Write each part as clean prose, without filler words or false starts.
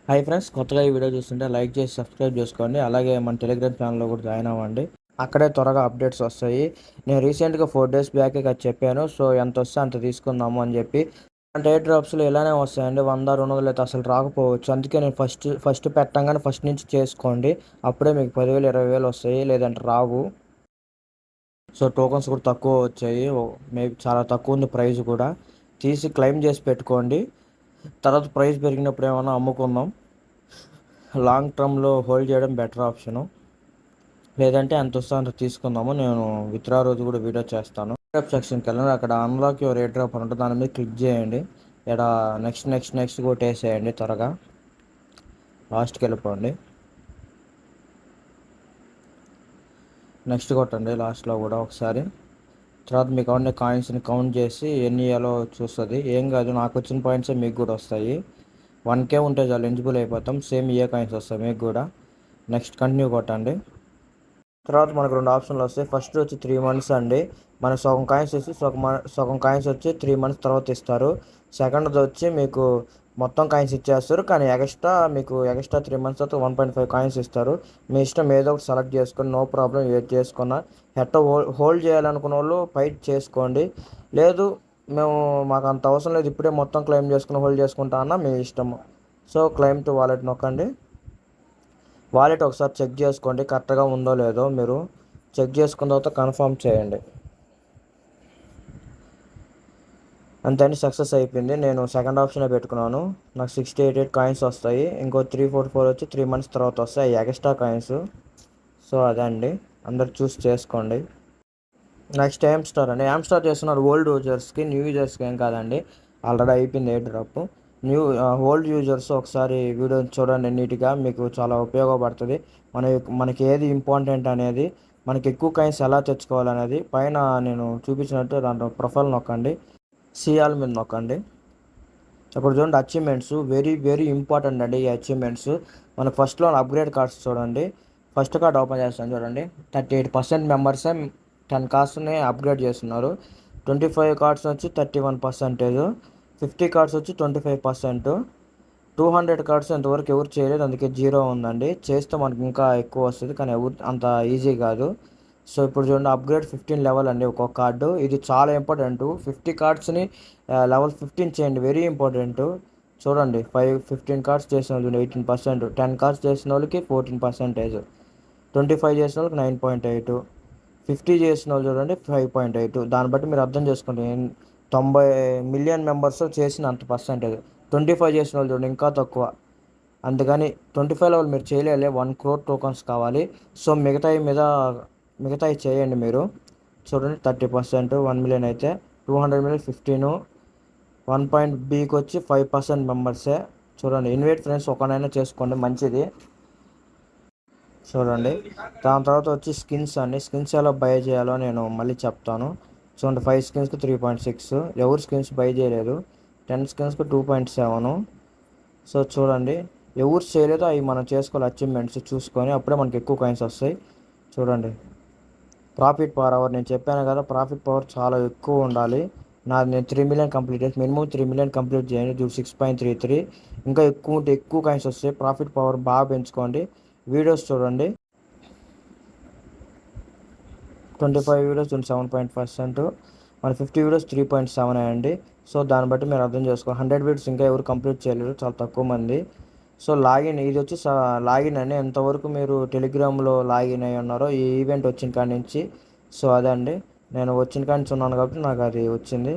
Hi friends, కొత్తగా ఈ video చూస్తుంటే లైక్ చేసి సబ్స్క్రైబ్ చేసుకోండి. అలాగే మన టెలిగ్రామ్ ఛానల్లో కూడా జాయిన్ అవ్వండి. అక్కడే త్వరగా అప్డేట్స్ వస్తాయి. నేను రీసెంట్గా 4 days బ్యాక్ అది చెప్పాను. సో ఎంత వస్తే అంత తీసుకుందాము అని చెప్పి. అంటే ఎయిర్ డ్రాప్స్లో ఇలానే వస్తాయండి. 100, 200 అయితే అసలు రాకపోవచ్చు. అందుకే నేను ఫస్ట్ పెట్టంగానే ఫస్ట్ నుంచి చేసుకోండి. అప్పుడే మీకు 10,000, 20,000 వస్తాయి, లేదంటే రావు. సో టోకన్స్ కూడా తక్కువ వచ్చాయి. మేబీ చాలా తక్కువ ఉంది ప్రైస్ కూడా. తీసి క్లెయిమ్ చేసి పెట్టుకోండి. తర్వాత ప్రైస్ పెరిగినప్పుడు ఏమైనా అమ్ముకుందాం. లాంగ్ టర్మ్లో హోల్డ్ చేయడం బెటర్ ఆప్షను. లేదంటే ఎంత వస్తే అంత తీసుకుందాము. నేను విత్డ్రా రోజు కూడా వీడియో చేస్తాను. డ్రాప్ సెక్షన్కి వెళ్ళండి. అక్కడ అన్లాక్ యువర్ ఎయిర్ డ్రాప్ అని ఉంటుంది, దాని మీద క్లిక్ చేయండి. ఇక్కడ నెక్స్ట్ కొట్టేసేయండి. త్వరగా లాస్ట్కి వెళ్ళిపోండి. నెక్స్ట్ కొట్టండి లాస్ట్లో కూడా ఒకసారి. తర్వాత మీకు కావాలంటే కాయిన్స్ని కౌంట్ చేసి ఎన్ని ఇయ్యాలో చూస్తుంది. ఏం కాదు, నాకు వచ్చిన పాయింట్సే మీకు కూడా వస్తాయి. 1K ఉంటే చాలు, ఎలిజిబుల్ అయిపోతాం. సేమ్ ఏ కాయిన్స్ వస్తాయి మీకు కూడా. నెక్స్ట్ కంటిన్యూ కొట్టండి. తర్వాత మనకు 2 ఆప్షన్లు వస్తాయి. ఫస్ట్ వచ్చి 3 months అండి. మనకు సగం కాయిన్స్ వచ్చి సగం కాయిన్స్ వచ్చి 3 months తర్వాత ఇస్తారు. సెకండ్ది వచ్చి మీకు మొత్తం కాయిన్స్ ఇచ్చేస్తారు, కానీ ఎక్స్ట్రా 3 months తర్వాత 1.5 కాయిన్స్ ఇస్తారు. మీ ఇష్టం ఏదో ఒకటి సెలెక్ట్ చేసుకొని నో ప్రాబ్లం ఏది చేసుకున్నా. హోల్డ్ చేయాలనుకున్న వాళ్ళు ఫైట్ చేసుకోండి. లేదు మాకు అంత అవసరం లేదు, ఇప్పుడే మొత్తం క్లెయిమ్ చేసుకుని హోల్డ్ చేసుకుంటా అన్న మీ ఇష్టము. సో క్లెయిమ్ టు వాలెట్ నొక్కండి. వాలెట్ ఒకసారి చెక్ చేసుకోండి, కరెక్ట్గా ఉందో లేదో. మీరు చెక్ చేసుకున్న తర్వాత కన్ఫర్మ్ చేయండి. అంతే, సక్సెస్ అయిపోయింది. నేను సెకండ్ ఆప్షనే పెట్టుకున్నాను. నాకు 6088 కాయిన్స్ వస్తాయి. ఇంకో 344 వచ్చి 3 months తర్వాత వస్తాయి, ఎక్స్ట్రా కాయిన్స్. సో అదే అండి, అందరు చూస్ చేసుకోండి. నెక్స్ట్ యామ్స్టార్ అండి. యామ్స్టార్ చేస్తున్నారు ఓల్డ్ యూజర్స్కి, న్యూ యూజర్స్కి ఏం కాదండి. ఆల్రెడీ అయిపోయింది ఎయిర్ డ్రాప్. ఓల్డ్ యూజర్స్ ఒకసారి వీడియో చూడండి నీట్గా, మీకు చాలా ఉపయోగపడుతుంది. మనకి ఏది ఇంపార్టెంట్ అనేది, మనకి ఎక్కువ కాయిన్స్ ఎలా తెచ్చుకోవాలనేది పైన నేను చూపించినట్టు దాంట్లో ప్రొఫైల్ నొక్కండి. సిఆల్ మీద నొక్కండి. అప్పుడు చూడండి అచీవ్మెంట్స్, వెరీ వెరీ ఇంపార్టెంట్ అండి ఈ అచీవ్మెంట్స్. మనకు ఫస్ట్లో అప్గ్రేడ్ కార్డ్స్ చూడండి. ఫస్ట్ కార్డ్ ఓపెన్ చేస్తాను చూడండి. 38% మెంబర్సే 10 కార్డ్స్ని అప్గ్రేడ్ చేస్తున్నారు. 25 కార్డ్స్ వచ్చి 31%, 50 కార్డ్స్ వచ్చి 25%, 200 కార్డ్స్ ఇంతవరకు ఎవరు చేయలేదు, అందుకే 0 ఉందండి. చేస్తే మనకి ఇంకా ఎక్కువ వస్తుంది, కానీ ఎవరు అంత ఈజీ కాదు. సో ఇప్పుడు చూడండి అప్గ్రేడ్ 15 లెవెల్ అండి ఒక్కొక్క కార్డు. ఇది చాలా ఇంపార్టెంట్. 50 కార్డ్స్ని లెవెల్ 15 చేయండి, వెరీ ఇంపార్టెంట్. చూడండి 15 కార్డ్స్ చేసిన వాళ్ళు 18%, 10 కార్డ్స్ చేసిన వాళ్ళకి 14%, 25 చేసిన వాళ్ళకి 9.8, 50 చేసిన వాళ్ళు చూడండి 5.8. దాన్ని బట్టి మీరు అర్థం చేసుకోండి 90 మిలియన్ మెంబర్స్ చేసిన అంత పర్సెంటేజ్. 25 చేసిన వాళ్ళు చూడండి ఇంకా తక్కువ. అందుకని 25 లెవెల్ మీరు చేయలేలే, 1 crore టోకన్స్ కావాలి. సో మిగతాయి చేయండి మీరు. చూడండి 30%, 1 million అయితే 200 million 15, 1.Bకి వచ్చి 5% మెంబర్సే. చూడండి ఇన్వైట్ ఫ్రెండ్స్ ఒకనైనా చేసుకోండి, మంచిది. చూడండి దాని తర్వాత వచ్చి స్కిన్స్ అండి. స్కిన్స్ ఎలా బై చేయాలో నేను మళ్ళీ చెప్తాను. చూడండి 5 skins 3.6, ఎవరు స్కిన్స్ బై చేయలేదు. 10 skins 2.7. సో చూడండి ఎవరు చేయలేదో అవి మనం చేసుకోవాలి, అచీవ్మెంట్స్ చూసుకొని, అప్పుడే మనకి ఎక్కువ కాయిన్స్ వస్తాయి. చూడండి ప్రాఫిట్ పర్ అవర్ నేను చెప్పాను కదా, ప్రాఫిట్ పవర్ చాలా ఎక్కువ ఉండాలి. నేను 3 million కంప్లీట్ చేసి, మినిమం 3 million కంప్లీట్ చేయండి. 6.33. ఇంకా ఎక్కువ ఉంటే ఎక్కువ కాయిన్స్ వస్తాయి. ప్రాఫిట్ పవర్ బాగా పెంచుకోండి. వీడియోస్ చూడండి, 25 వీడియోస్ 7%, మన 50 వీడియోస్ 3.7 అయ్యండి. సో దాన్ని బట్టి మీరు అర్థం చేసుకో. 100 వీడియోస్ ఇంకా ఎవరు కంప్లీట్ చేయలేరు, చాలా తక్కువ మంది. సో లాగిన్, ఇది వచ్చి లాగిన్ అండి. ఎంతవరకు మీరు టెలిగ్రామ్లో లాగిన్ అయ్యి ఉన్నారో ఈ ఈవెంట్ వచ్చిన కాడి నుంచి. సో అదండి, నేను వచ్చిన కాడి నుంచి ఉన్నాను కాబట్టి నాకు అది వచ్చింది.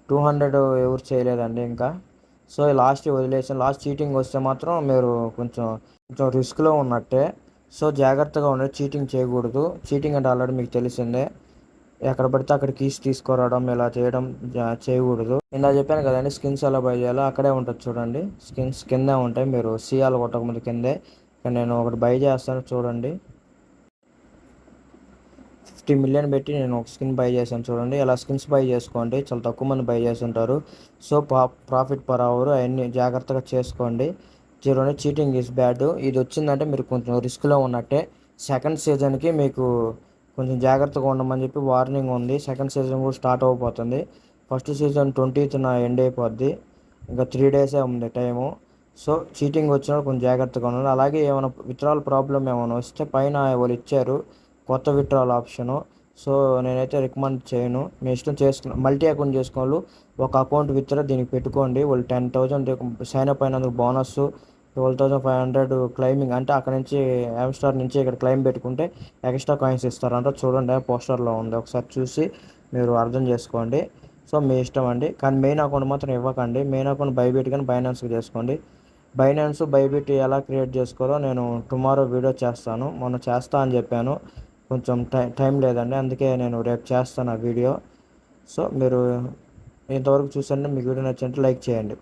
200 ఎవరు చేయలేదండి ఇంకా. సో లాస్ట్ వదిలేసాను. లాస్ట్ చీటింగ్ వస్తే మాత్రం మీరు కొంచెం రిస్క్లో ఉన్నట్టే. సో జాగ్రత్తగా ఉండండి, చీటింగ్ చేయకూడదు. చీటింగ్ అంటే ఆల్రెడీ మీకు తెలిసిందే. ఎక్కడ పడితే అక్కడ కీస్ తీసుకురావడం, ఇలా చేయడం చేయకూడదు. ఇందా చెప్పాను కదండి స్కిన్స్ ఎలా బై చేయాలో, అక్కడే ఉంటుంది చూడండి. స్కిన్స్ కిందే ఉంటాయి, మీరు సీఆలు కొట్టకముందు కిందే. నేను ఒకటి బై చేస్తాను చూడండి. 50 million పెట్టి నేను ఒక స్కిన్ బై చేశాను చూడండి. ఇలా స్కిన్స్ బై చేసుకోండి, చాలా తక్కువ మంది బై చేస్తుంటారు. సో ప్రాఫిట్ పర్ అవర్ అవన్నీ జాగ్రత్తగా చేసుకోండి. చూడండి చీటింగ్ ఈజ్ బ్యాడ్. ఇది వచ్చిందంటే మీరు కొంచెం రిస్క్లో ఉన్నట్టే. సెకండ్ సీజన్కి మీకు కొంచెం జాగ్రత్తగా ఉండమని చెప్పి వార్నింగ్ ఉంది. సెకండ్ సీజన్ కూడా స్టార్ట్ అయిపోతుంది. ఫస్ట్ సీజన్ 20th ఎండ్ అయిపోద్ది. ఇంకా 3 days ఉంది టైము. సో చీటింగ్ వచ్చినా కొంచెం జాగ్రత్తగా ఉండాలి. అలాగే ఏమైనా విత్డ్రాల్ ప్రాబ్లం ఏమైనా వస్తే పైన వాళ్ళు ఇచ్చారు కొత్త విత్డ్రాల్ ఆప్షను. సో నేనైతే రికమెండ్ చేయను. మీ ఇష్టం చేసుకున్న మల్టీ అకౌంట్ చేసుకోవాలి. ఒక అకౌంట్ విత్డ్రా దీనికి పెట్టుకోండి. వాళ్ళు 10,000 సైన్ అప్ అయినందుకు బోనస్, 12,500 క్లైమింగ్ అంటే అక్కడ నుంచి యామ్స్టార్ నుంచి ఇక్కడ క్లైమ్ పెట్టుకుంటే ఎక్స్ట్రా కాయిన్స్ ఇస్తారంట. చూడండి పోస్టర్లో ఉంది, ఒకసారి చూసి మీరు అర్థం చేసుకోండి. సో మీ ఇష్టం అండి, కానీ మెయిన్ అకౌంట్ మాత్రం ఇవ్వకండి. మెయిన్ అకౌంట్ బైబిట్ కానీ బైనాన్స్కి చేసుకోండి. బైనాన్స్ బైబిట్ ఎలా క్రియేట్ చేసుకోవాలో నేను టుమారో వీడియో చేస్తాను. మొన్న చేస్తా అని చెప్పాను, కొంచెం టైం లేదండి, అందుకే నేను రేపు చేస్తాను ఆ వీడియో. సో మీరు ఇంతవరకు చూసండి, మీకు వీడియో నచ్చినట్టు లైక్ చేయండి.